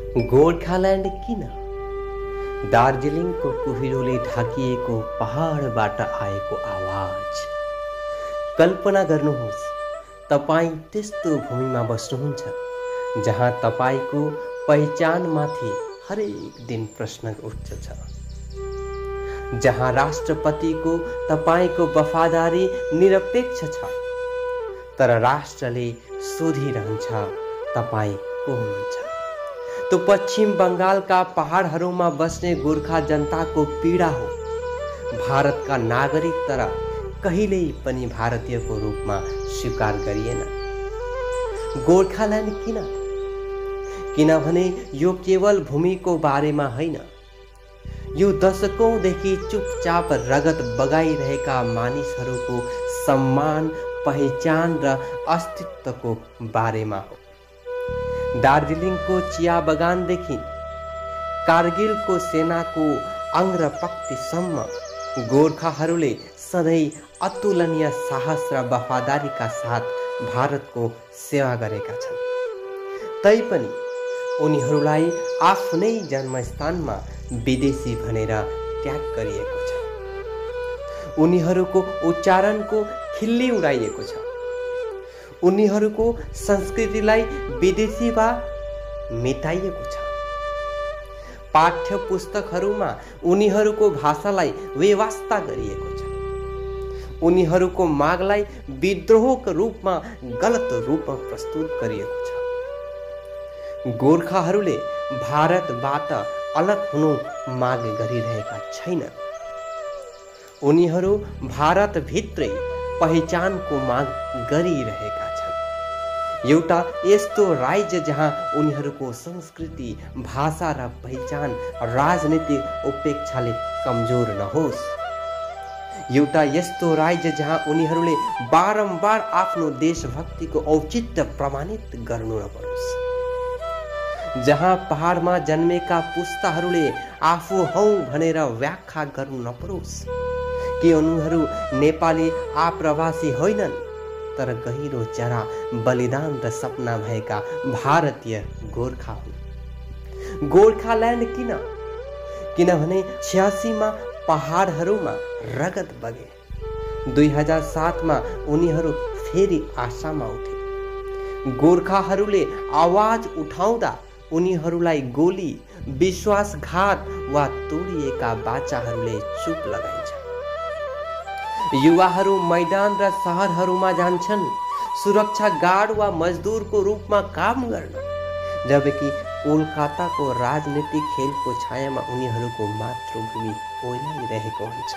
गोर्खाल्यान्ड किन? दार्जिलिङको कुहिरोले ढाकिएको पहाडबाट आएको आवाज। कल्पना गर्नुहोस्, तपाईँ त्यस्तो भूमिमा बस्नुहुन्छ जहाँ तपाईँको पहिचानमाथि हरेक दिन प्रश्न उठ्छ, जहाँ राष्ट्रपतिको तपाईँको वफादारी निरपेक्ष छ, तर राष्ट्रले सोधिरहन्छ तपाईँ को हुनुहुन्छ। तो पश्चिम बंगालका पहाडहरूमा बस्ने गोर्खा जनताको पीडा हो। भारतका नागरिक तर कहिल्यै पनि भारतीयको रूपमा स्वीकार गरिएन। गोर्खाल्यान्ड किन? किनभने यो केवल भूमिको बारेमा होइन, यो दशकौंदेखि चुपचाप रगत बगाइरहेका मानिसहरूको सम्मान, पहिचान र अस्तित्वको बारेमा हो। दार्जिलिङको चिया बगानदेखि कारगिलको सेनाको अङ्ग्रपक्तिसम्म गोर्खाहरूले सधैँ अतुलनीय साहस र वफादारीका साथ भारतको सेवा गरेका छन्। तैपनि उनीहरूलाई आफ्नै जन्मस्थानमा विदेशी भनेर ट्याग गरिएको छ। उनीहरूको उच्चारणको खिल्ली उडाइएको छ। उनीहरूको संस्कृतिलाई विदेशी वा मेटाइएको छ। पाठ्य पुस्तकहरूमा उनीहरूको भाषालाई बेवास्ता गरिएको छ। उनीहरूको मागलाई विद्रोहको रूपमा गलत रूपमा प्रस्तुत गरिएको छ। गोर्खाहरूले भारतबाट अलग हुनु माग गरिरहेका छैनन्। उनीहरू भारतभित्रै पहिचानको माग गरिरहेका छन्। एउटा यस्तो राज्य जहाँ उनीहरूको संस्कृति, भाषा र पहिचान राजनीतिक उपेक्षाले कमजोर नहोस्। एउटा यस्तो राज्य जहाँ उनीहरूले बारम्बार आफ्नो देशभक्तिको औचित्य प्रमाणित गर्नु नपरोस्। जहाँ पहाडमा जन्मेका पुस्ताहरूले आफू हौ भनेर व्याख्या गर्नु नपरोस् कि उनीहरू नेपाली आप्रवासी होइनन्, तर गहिरो जरा, बलिदान र सपना भएका भारतीय गोर्खा हुन्। गोर्खाल्यान्ड किन? किनभने 86 मा पहाडहरूमा रगत बगे। 2007 मा उनीहरू फेरि आशामा उठे। गोर्खाहरूले आवाज उठाउँदा उनीहरूलाई गोली, विश्वासघात वा तोडिएका बाचाहरूले चुप लगाइन्छ। युवाहरू मैदान र शहरहरूमा जान्छन् सुरक्षा गार्ड वा मजदुरको रूपमा काम गर्न, जबकि कोलकाताको राजनीतिक खेलको छायामा उनीहरूको मातृभूमि ओइलाइरहेको हुन्छ।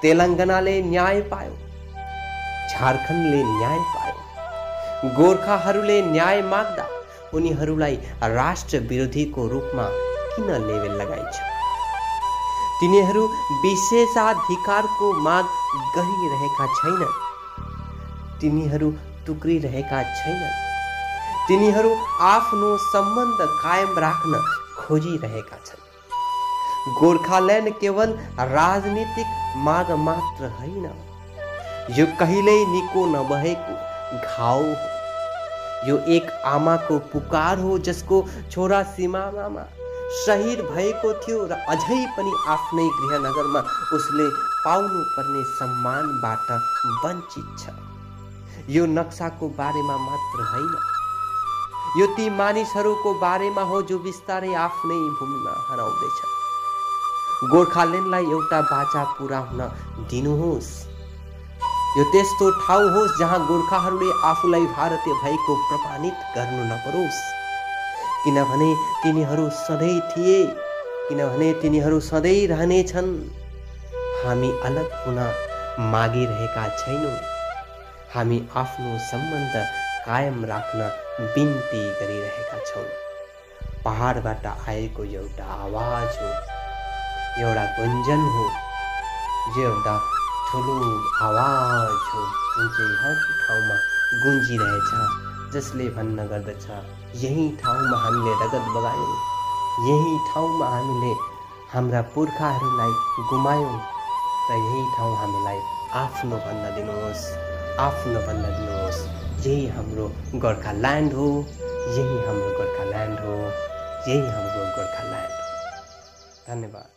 तेलङ्गानाले न्याय पायो, झारखण्डले न्याय पायो। गोर्खाहरूले न्याय माग्दा उनीहरूलाई राष्ट्र विरोधीको रूपमा किन लेबल लगाइन्छ? तिनीहरू विशेषाधिकारको माग गरिरहेका छैनन्। तिनीहरू टुक्रिरहेका छैनन्। तिनीहरू आफ्नो सम्बन्ध कायम राख्न खोजिरहेका छन्। गोर्खाल्यान्ड केवल राजनीतिक माग मात्र होइन, यो कहिल्यै निको नभएको घाउ हो। यो एक आमाको पुकार हो जसको छोरा सीमामा शहीद भएको थियो र अझै पनि आफ्नै गृहनगरमा उसले पाउनु पर्ने सम्मानबाट वञ्चित छ। यो नक्साको बारेमा मात्र होइन, यो ती मानिसहरूको बारेमा हो जो बिस्तारै आफ्नै भूमिमा हराउँदैछ। गोर्खाल्यान्डलाई एउटा बाचा पूरा हुन दिनुहोस्। यो त्यस्तो ठाउँ होस् जहाँ गोर्खाहरूले आफूलाई भारतीय भएको प्रमाणित गर्नु नपरोस्। किनभने तिनीहरू सधैँ थिए, किनभने तिनीहरू सधैँ रहनेछन्। हामी अलग हुन मागिरहेका छैनौँ। हामी आफ्नो सम्बन्ध कायम राख्न बिन्ती गरिरहेका छौँ। पहाडबाट आएको एउटा आवाज हो, एउटा गुन्जन हो, जो एउटा ठुलो आवाज हो जुन चाहिँ हर ठाउँमा गुन्जिरहेछ, जसले भन्न गर्दछ यही ठाउँमा हामीले रगत बगायौँ, यही ठाउँमा हामीले हाम्रा पुर्खाहरूलाई गुमायौँ, र यही ठाउँ हामीलाई आफ्नो भन्न दिनुहोस्, आफ्नो भन्न दिनुहोस्। यही हाम्रो गोर्खाल्यान्ड हो, यही हाम्रो गोर्खाल्यान्ड हो, यही हाम्रो गोर्खाल्यान्ड। धन्यवाद।